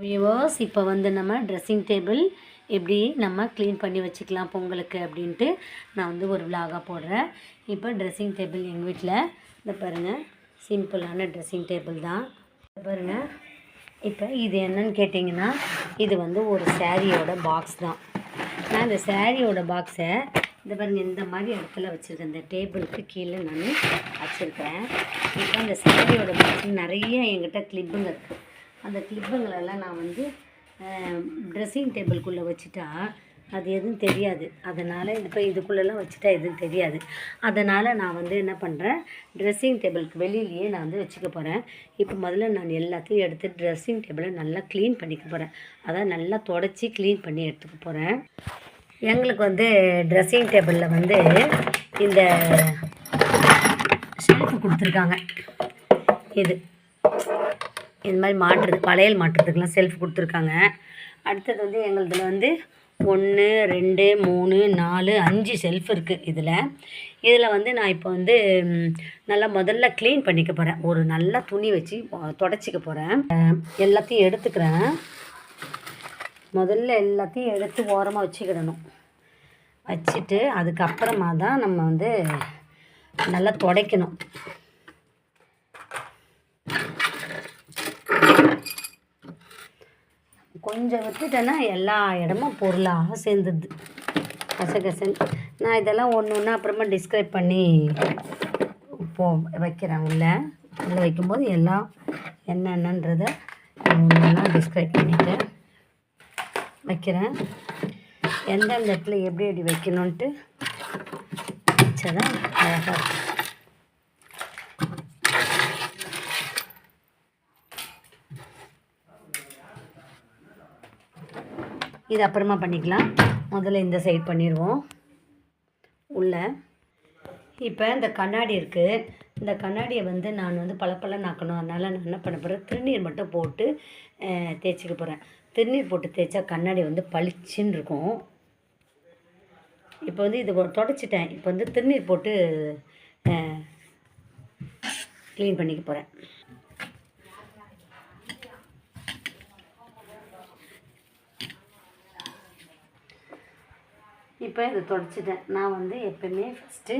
Viewers, இப்போ வந்து நம்ம ட்ரெஸ்ஸிங் டேபிள் எப்படி நம்ம க்ளீன் பண்ணி வச்சுக்கலாம் பொங்கலுக்கு அப்படின்ட்டு நான் வந்து ஒரு விலாகாக போடுறேன். இப்போ ட்ரெஸ்ஸிங் டேபிள் எங்கள் வீட்டில் இந்த பாருங்கள், சிம்பிளான ட்ரெஸ்ஸிங் டேபிள் தான். பாருங்கள், இப்போ இது என்னன்னு கேட்டிங்கன்னா, இது வந்து ஒரு சாரியோட பாக்ஸ் தான். நான் இந்த சாரியோட பாக்ஸை இந்த பாருங்கள் இந்த மாதிரி இடத்துல வச்சுருக்கேன். இந்த டேபிளுக்கு கீழே நான் வச்சுருக்கிறேன். இப்போ அந்த சாரியோட பாக்ஸில் நிறைய என்கிட்ட கிளிப்புங்க இருக்குது. அந்த கிளிப்புங்களெல்லாம் நான் வந்து ட்ரெஸ்ஸிங் டேபிள்குள்ளே வச்சுட்டா அது எதுவும் தெரியாது. அதனால் இப்போ இதுக்குள்ளெல்லாம் வச்சுட்டா எதுவும் தெரியாது. அதனால் நான் வந்து என்ன பண்ணுறேன், ட்ரெஸ்ஸிங் டேபிளுக்கு வெளியிலேயே நான் வந்து வச்சுக்க போகிறேன். இப்போ முதல்ல நான் எல்லாத்தையும் எடுத்து ட்ரெஸ்ஸிங் டேபிளை நல்லா க்ளீன் பண்ணிக்க போகிறேன். அதான் நல்லா தொடச்சி க்ளீன் பண்ணி எடுத்துக்க போகிறேன். எங்களுக்கு வந்து ட்ரெஸ்ஸிங் டேபிளில் வந்து இந்த ஷெல்ஃபு கொடுத்துருக்காங்க. இது இந்த மாதிரி மாட்டுறது, வளையல் மாட்டுறதுக்கெலாம் செல்ஃப் கொடுத்துருக்காங்க. அடுத்தது வந்து எங்களுதில் வந்து 1 2 3 4 5 செல்ஃப் இருக்குது. இதில் வந்து நான் இப்போ வந்து நல்லா முதல்ல க்ளீன் பண்ணிக்க போகிறேன். ஒரு நல்ல துணி வச்சு தொடச்சிக்க போகிறேன். எல்லாத்தையும் எடுத்துக்கிறேன். முதல்ல எல்லாத்தையும் எடுத்து ஓரமாக வச்சுக்கிடணும். வச்சுட்டு அதுக்கப்புறமா தான் நம்ம வந்து நல்லா துடைக்கணும். கொஞ்சம் விட்டுட்டேன்னா எல்லா இடமும் பொருளாக சேர்ந்துடுது, கசகசன். நான் இதெல்லாம் ஒன்று ஒன்று அப்புறமா டிஸ்கிரைப் பண்ணி வைக்கிறேன். உள்ளே வைக்கும்போது எல்லாம் என்னென்னன்றதை ஒன்று டிஸ்கிரைப் பண்ணிவிட்டு வைக்கிறேன். எந்தெந்த இடத்துல எப்படி எப்படி வைக்கணுன்ட்டு வச்சதான் அழகாக இருக்கும். இது அப்புறமா பண்ணிக்கலாம். முதல்ல இந்த சைட் பண்ணிடுவோம் உள்ள. இப்போ இந்த கண்ணாடி இருக்குது. இந்த கண்ணாடியை வந்து நான் வந்து பளபளன்னு ஆக்கணும். அதனால் நான் என்ன பண்ண போகிறேன், திருநீர் மட்டும் போட்டு தேய்ச்சிக்க போகிறேன். திருநீர் போட்டு தேய்ச்சா கண்ணாடி வந்து பளிச்சுன்னு இருக்கும். இப்போ வந்து இது தொடச்சிட்டேன். இப்போ வந்து திருநீர் போட்டு க்ளீன் பண்ணிக்க போகிறேன். இப்போ இதை தொடச்சிட்டேன். நான் வந்து எப்பவுமே ஃபஸ்ட்டு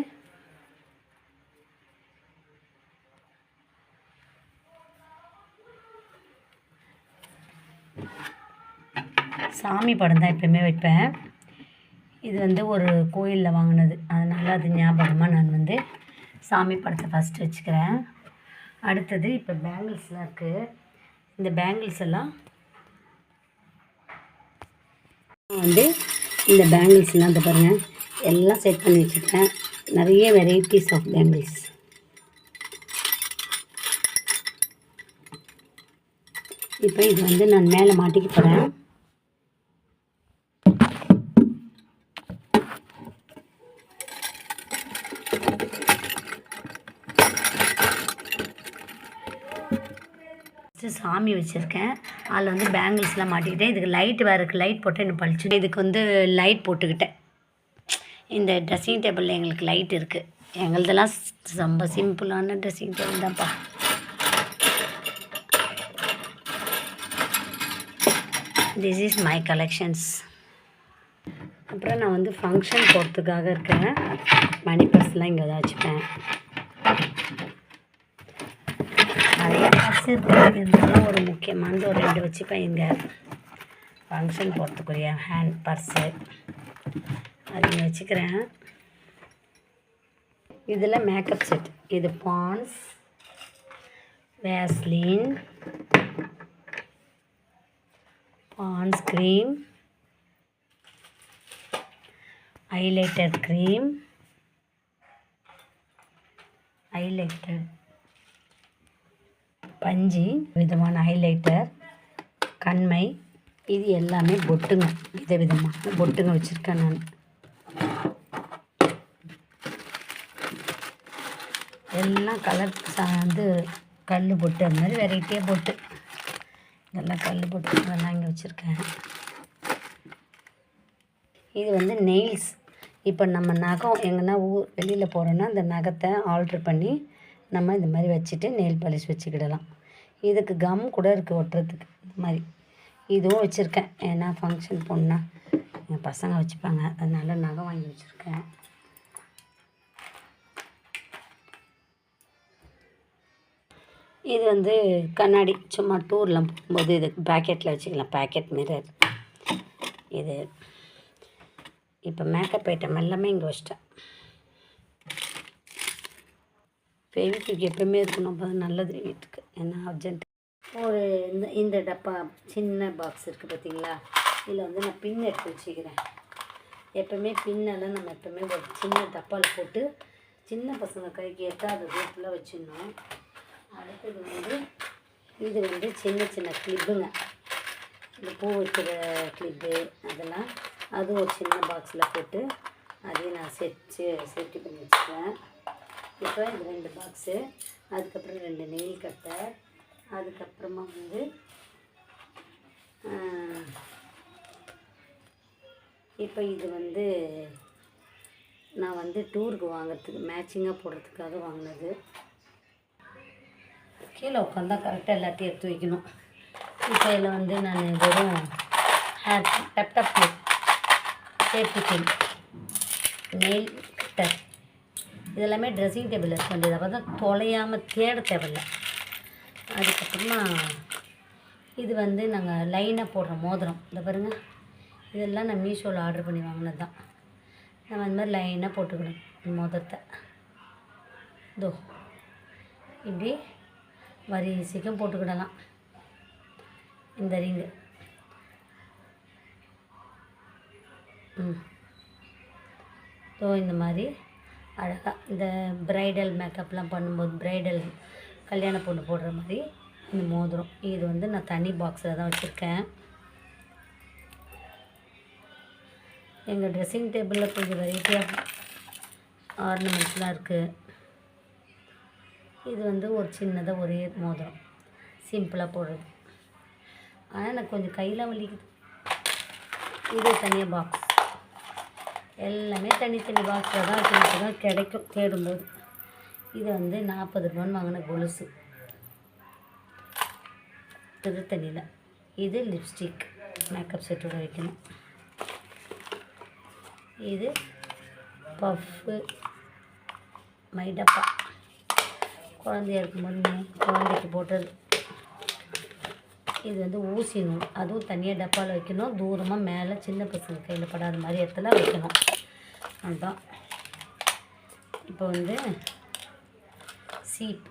சாமி படம் தான் எப்பவுமே வைப்பேன். இது வந்து ஒரு கோயிலில் வாங்கினது, அதனால் அது ஞாபகமாக நான் வந்து சாமி படத்தை ஃபஸ்ட்டு வச்சுக்கிறேன். அடுத்தது இப்போ பேங்கிள்ஸ்லாம் இருக்குது. இந்த பேங்கிள்ஸ் எல்லாம் வந்து இந்த பேங்கிள்ஸ்லாம் இந்த பாருங்கள் எல்லாம் செட் பண்ணி வச்சுருக்கேன். நிறைய வெரைட்டிஸ் ஆஃப் பேங்கிள்ஸ். இப்போ இது வந்து நான் மேலே மாட்டிக்க போகிறேன். சாமி வச்சுருக்கேன். அதில் வந்து பேங்கிள்ஸ்லாம் மாட்டிக்கிட்டேன். இதுக்கு லைட் வேறு இருக்குது. லைட் போட்டால் இன்னும் பழிச்சு. இதுக்கு வந்து லைட் போட்டுக்கிட்டேன். இந்த ட்ரெஸ்ஸிங் டேபிளில் எங்களுக்கு லைட் இருக்குது. எங்களதெல்லாம் ரொம்ப சிம்பிளான ட்ரெஸ்ஸிங் டேபிள் தான்ப்பா. This is my collections. அப்புறம் நான் வந்து ஃபங்க்ஷன் போகிறதுக்காக இருக்கேன். மணி பர்ஸ்லாம் இங்கே தான் வச்சுப்பேன். நிறைய பர்ஸ் இருக்குது, இருந்தாலும் ஒரு முக்கியமானது ஒரு 2 வச்சுப்பேன். இங்கே ஃபங்க்ஷன் போகிறதுக்குரிய ஹேண்ட் பர்ஸு அது இங்கே வச்சுக்கிறேன். இதில் மேக்கப் செட். இது Pond's, Vaseline, Pond's cream, highlighter cream, highlighter பஞ்சு, விதமான ஹைலைட்டர், கண்மை, இது எல்லாமே பொட்டுங்க. விதவிதமான பொட்டுங்க வச்சுருக்கேன் நான். எல்லாம் கலர் வந்து கல் பொட்டு, அந்த மாதிரி வெரைட்டியாக பொட்டு. இதெல்லாம் கல் பொட்டு இதெல்லாம் இங்கே வச்சுருக்கேன். இது வந்து நெயில்ஸ். இப்போ நம்ம நகம் எங்கன்னா வெளியில் போகிறோன்னா அந்த நகத்தை ஆல்ட்ரு பண்ணி நம்ம இந்த மாதிரி வச்சுட்டு நெயில் பாலிஷ் வச்சுக்கிடலாம். இதுக்கு கம் கூட இருக்குது ஒட்டுறதுக்கு. இந்த மாதிரி இதுவும் வச்சுருக்கேன். ஏன்னா ஃபங்க்ஷன் போனால் என் பசங்க வச்சுப்பாங்க, அதனால் நகை வாங்கி வச்சுருக்கேன். இது வந்து கண்ணாடி, சும்மா டூரில் போகும்போது இது பேக்கெட்டில் வச்சுக்கலாம், பேக்கெட் மிரர். இது இப்போ மேக்கப் ஐட்டம் எல்லாமே இங்கே வச்சிட்டேன். ஃபெவிக்விக் எப்பவுமே இருக்கணும், அப்போ நல்லது வீட்டுக்கு. ஏன்னா அர்ஜென்ட். ஒரு இந்த டப்பா சின்ன பாக்ஸ் இருக்குது பார்த்தீங்களா, இதில் வந்து நான் பின் எடுத்து வச்சுக்கிறேன். எப்போவுமே பின்னெல்லாம் நம்ம எப்போவுமே ஒரு சின்ன டப்பாவில் போட்டு சின்ன பசங்க கைக்கு எட்டாத தூரத்தில் வச்சிடணும். அடுத்தது வந்து இது வந்து சின்ன சின்ன கிளிப்புங்க, இந்த பூ வைக்கிற கிளிப்பு அதெல்லாம், அது ஒரு சின்ன பாக்ஸில் போட்டு அதையும் நான் சேஃப்டி பண்ணி வச்சுக்கிறேன். இப்போ இது 2 பாக்ஸு, அதுக்கப்புறம் 2 நெயில் கட்டர், அதுக்கப்புறமா வந்து இப்போ இது வந்து நான் வந்து டூருக்கு வாங்கிறதுக்கு மேட்சிங்காக போடுறதுக்காக வாங்கினது. கீழே உட்காந்தா கரெக்டாக எல்லாத்தையும் எடுத்து வைக்கணும். இப்போ இதில் வந்து நான் வெறும் hair tub clip, safety clip, nail cutter இதெல்லாமே ட்ரெஸ்ஸிங் டேபிளில் இருக்க வேண்டியது, அப்போ தான் தொலையாமல் தேட தேவையில்லை. அதுக்கப்புறமா இது வந்து நாங்கள் லைனாக போடுற மோதிரம், இந்த பாருங்கள், இதெல்லாம் நான் மீஷோவில் ஆர்டர் பண்ணி வாங்கினது தான். நம்ம இந்த மாதிரி லைனாக போட்டுக்கணும் மோதிரத்தை. இதோ இப்படி வரிசைக்கும் போட்டுக்கிடலாம். இந்த ரிங்கு ஸோ இந்த மாதிரி அழகாக இந்த ப்ரைடல் மேக்கப்லாம் பண்ணும்போது, ப்ரைடல் கல்யாண பொண்ணு போடுற மாதிரி இந்த மோதிரம். இது வந்து நான் தனி பாக்ஸில் தான் வச்சுருக்கேன். எங்கள் ட்ரெஸ்ஸிங் டேபிளில் கொஞ்சம் வெரைட்டியாக ஆர்னமெண்ட்ஸ்லாம் இருக்குது. இது வந்து ஒரு சின்னதாக ஒரே மோதிரம், சிம்பிளாக போடுறது. ஆனால் எனக்கு கொஞ்சம் கையில் வலிக்குது. இது தனியாக பாக்ஸ், எல்லாமே தனித்தனி பாக்ஸில் தான் வச்சுக்கிட்டு தான் கிடைக்கும் தேடும்போது. இது வந்து 40 ரூபான்னு வாங்கின கொலுசு, திருத்தணியில். இது லிப்ஸ்டிக் மேக்கப் செட்டோட வைக்கணும். இது பஃப்பு மைடப்பா, குழந்தையா இருக்கும்போது குழந்தைக்கு போட்டது. இது வந்து ஊசி நூல், அதுவும் தனியாக டப்பாவில் வைக்கணும், தூரமாக மேலே சின்ன பசங்க கையில் படாத மாதிரி இடத்துல வைக்கணும். அதுதான். இப்போ வந்து சீப்,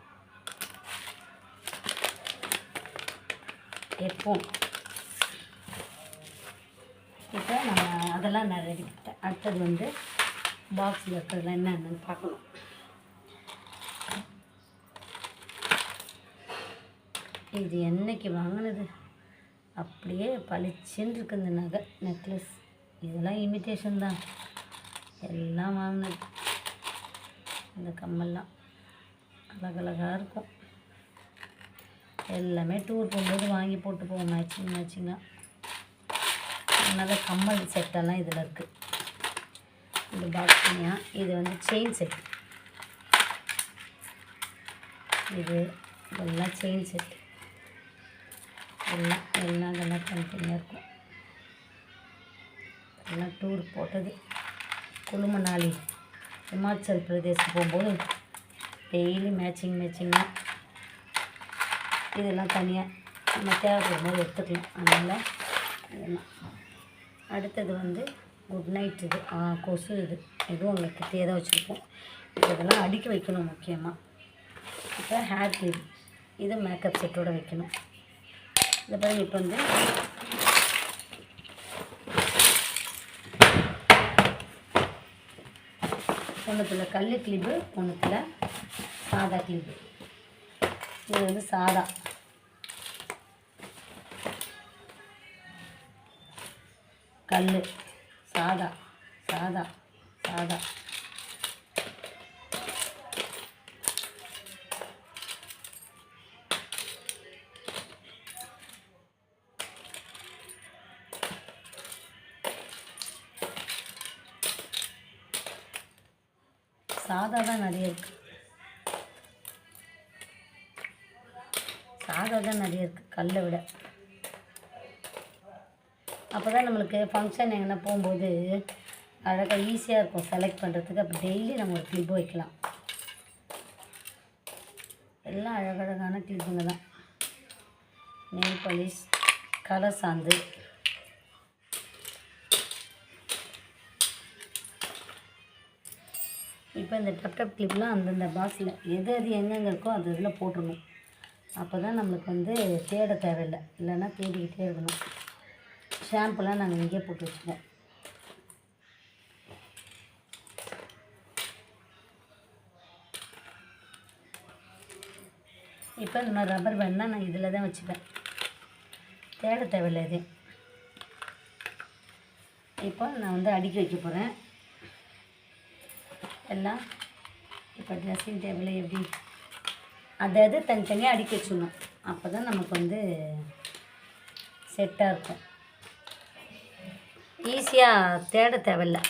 ஹெட்ஃபோன். இப்போ நம்ம அதெல்லாம் நான் ரெடி பண்ணிட்டேன். அடுத்தது வந்து பாக்ஸில் இருக்கிறதுலாம் என்னென்னு பார்க்கணும். இது என்னைக்கு வாங்கினது, அப்படியே பளிச்சுன்னு இருக்குது இந்த நகை நெக்லஸ். இதெல்லாம் இமிட்டேஷன் தான், எல்லாம் வாங்கினது. இந்த கம்மல்லாம் அழகழகாக இருக்கும். எல்லாமே டூர் போகும்போது வாங்கி போட்டு போவோம் மேட்சிங்காக. அதனால் கம்மல் செட்டெல்லாம் இதில் இருக்குது. இந்த பாக்ஸ் தனியாக. இது வந்து செயின் செட், இதெல்லாம் செயின் செட், எல்லாம் இதெல்லாம் தனித்தனியாக இருக்கும். எல்லாம் டூர் போட்டது. குழுமணாலி ஹிமாச்சல் பிரதேசம் போகும்போது டெய்லி மேட்சிங்காக இதெல்லாம் தனியாக நம்ம தேவைப்படும் போது எடுத்துக்கலாம். அதனால் இதெல்லாம். அடுத்தது வந்து குட் நைட், இது கொசு, இதுவும் உங்களுக்கு கிட்டே தான் வச்சுருப்போம். இப்போ இதெல்லாம் அடுக்கி வைக்கணும் முக்கியமாக. இப்போ ஹேர் கிளிப், இது மேக்கப் செட்டோடு வைக்கணும். இந்த பாருங்க, இப்போ வந்து ஒன்றுத்தில் கல் கிளிப்பு, ஒன்றுத்தில் சாதா கிளிப்பு. இது வந்து சாதா, கல், சாதா சாதா சாதா. சாதா தான் நிறைய இருக்குது, சாதா தான் நிறைய இருக்குது கல்லை விட. அப்போ தான் நம்மளுக்கு ஃபங்க்ஷன் எங்கன்னா போகும்போது அழகாக ஈஸியாக இருக்கும் செலக்ட் பண்ணுறதுக்கு. அப்போ டெய்லி நம்ம ஒரு கிளிப்பு வைக்கலாம். எல்லாம் அழகழகான கிளிப்புங்க தான். நெயில் பாலிஷ், கலர் சாந்து, இப்போ இந்த டப் கிளிப்லாம் அந்தந்த பாக்ஸில் எது எங்கெங்கே இருக்கோ அது இதில் போட்டுடணும். அப்போ தான் நம்மளுக்கு தேட தேவையில்லை, இல்லைன்னா தேடிக்கிட்டே இருக்கணும். ஷாம்புலாம் நாங்கள் இங்கேயே போட்டு வச்சுப்போம். இப்போ இந்த மாதிரி ரப்பர் பேண்ட்னா நான் இதில் தான் வச்சுப்பேன், தேட தேவையில்லை இது. இப்போ நான் அடுக்கி வைக்க போகிறேன் எல்லாம். இப்போ ட்ரெஸ்ஸிங் டேபிளில் எப்படி அது தனித்தனியாக அடுக்கி வச்சுக்கணும். அப்போ தான் நமக்கு செட்டாக இருக்கும், ஈஸியாக தேட தேவையில்லை.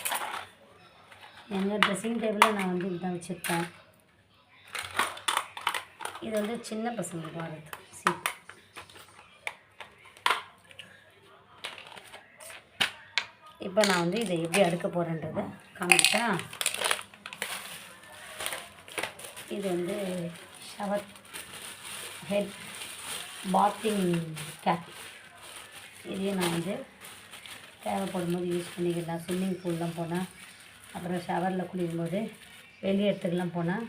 எங்கள் ட்ரெஸ்ஸிங் டேபிளில் நான் இதுதான் வச்சுருக்கேன். இது சின்ன பசங்களுக்கு வர்றது சீட். இப்போ நான் இதை எப்படி அடுக்க போகிறேன்றதை காமிச்சா, இது ஷவர் ஹெட் பாத்திங் கேப். இதையும் நான் தேவைப்படும் போது யூஸ் பண்ணிக்கலாம். ஸ்விம்மிங் பூல்லாம் போனால், அப்புறம் ஷவரில் குளிக்கும்போது வெளியே இடத்துக்கெலாம் போனால்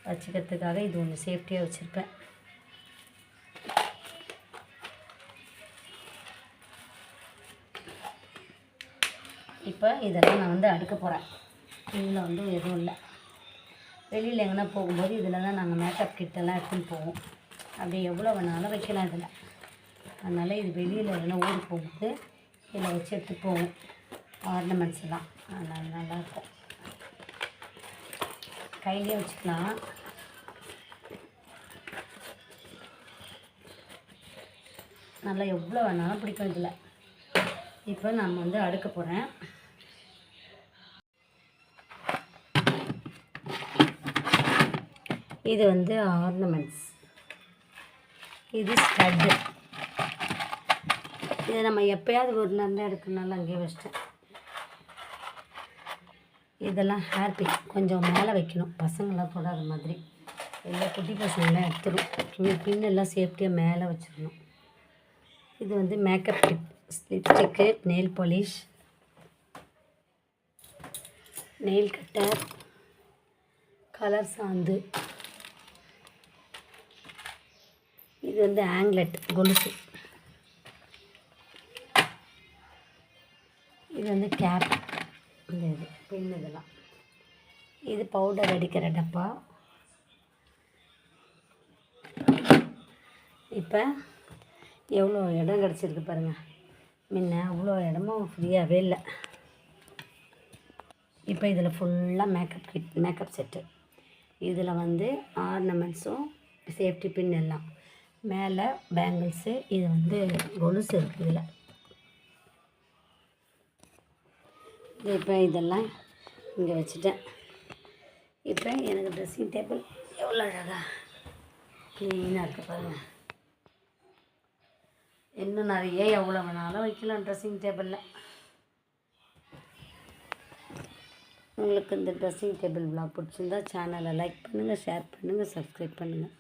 வச்சுக்கிறதுக்காக இது ஒன்று சேஃப்டியாக வச்சுருப்பேன். இப்போ இதெல்லாம் நான் அடுக்க போகிறேன். இதில் எதுவும் இல்லை. வெளியில் எங்கன்னா போகும்போது இதில் தான் நாங்கள் மேக்கப் கிட்டெல்லாம் எடுத்துன்னு போவோம். அப்படி எவ்வளோ வேணாலும் வைக்கலாம் இதில். அதனால் இது வெளியில் எங்கன்னா ஊருக்கு போகும்போது இதில் வச்சு எடுத்துகிட்டு போவோம் ஆர்னமெண்ட்ஸ் எல்லாம். அதனால் நல்லாயிருக்கும். கையிலே வச்சுக்கலாம். நல்லா எவ்வளோ வேணாலும் பிடிக்கும் இதில். இப்போ நம்ம அடுக்க போகிறேன். இது ஆர்னமெண்ட்ஸ், இது ஸ்டட்டு. இதை நம்ம எப்போயாவது ஒரு நேரம் தான் எடுக்கணும்னால அங்கேயே வச்சிட்டேன். இதெல்லாம் ஹேர் பின் கொஞ்சம் மேலே வைக்கணும், பசங்களாம் தொடாத மாதிரி. எல்லாம் குட்டி பசங்களாம் எடுத்துடும். பின்னெல்லாம் சேஃப்டியாக மேலே வச்சிடணும். இது makeup kit, lipstick, nail polish, nail cutter, colour சாந்து, இது ஆங்க்லெட் கொலுசு, இது கேப், இது பின், இதெல்லாம். இது பவுடர் அடிக்கிற டப்பா. இப்போ எவ்வளோ இடம் கிடச்சிருக்கு பாருங்கள். முன்ன அவ்வளோ இடமும் ஃப்ரீயாகவே இல்லை. இப்போ இதில் ஃபுல்லாக மேக்கப் கிட், மேக்கப் செட்டு. இதில் ஆர்னமெண்ட்ஸும் சேஃப்டி பின் எல்லாம். மேலே பேங்கிள்ஸு, இது கொலுசு இருக்குது இதில். இப்போ இதெல்லாம் இங்கே வச்சுட்டேன். இப்போ எனக்கு ட்ரெஸ்ஸிங் டேபிள் எவ்வளோ அழகாக க்ளீனாக இருக்குது பாருங்கள். இன்னும் நிறைய எவ்வளோ வேணாலும் வைக்கலாம் ட்ரெஸ்ஸிங் டேபிளில். உங்களுக்கு இந்த ட்ரெஸ்ஸிங் டேபிள் விலாக் பிடிச்சிருந்தா சேனலை லைக் பண்ணுங்கள், ஷேர் பண்ணுங்கள், சப்ஸ்கிரைப் பண்ணுங்கள்.